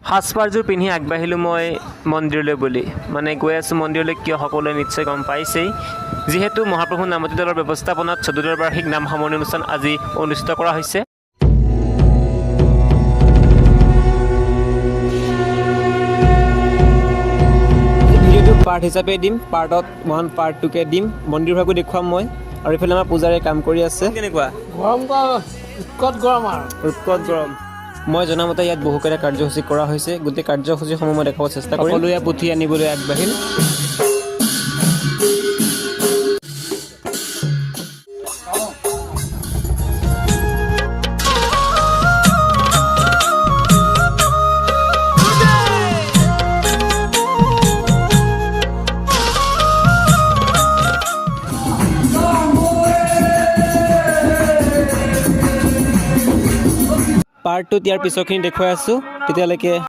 সাজপাৰযোৰ পিন্ধি আগবাঢ়িলোঁ মই মন্দিৰলৈ বুলি। মানে গৈ আছোঁ মন্দিৰলৈ কিয় সকলোৱে নিশ্চয় গম পাইছেই, যিহেতু মহাপ্ৰভু নামতি দলৰ ব্যৱস্থাপনাত 14 বাৰ্ষিক নাম সামৰণি অনুষ্ঠান আজি অনুষ্ঠিত কৰা হৈছে। ভিডিঅ'টো পাৰ্ট হিচাপে দিম, পাৰ্টত 1 পাৰ্ট 2কৈ দিম। মন্দিৰভাগো দেখুৱাম মই, আৰু এইফালে আমাৰ পূজাৰীয়ে কাম কৰি আছে। কেনেকুৱা গৰম উৎকট গৰম আৰু উৎকট গৰম। মই জনামতে ইয়াত বহুকেইটা কাৰ্যসূচী কৰা হৈছে। গোটেই কাৰ্যসূচীসমূহ মই দেখাব চেষ্টা কৰিম। সকলোৱে পুথি আনিবলৈ আগবাঢ়িল। পাৰ্ট 2 ইয়াৰ পিছৰখিনি দেখুৱাই আছোঁ, তেতিয়ালৈকে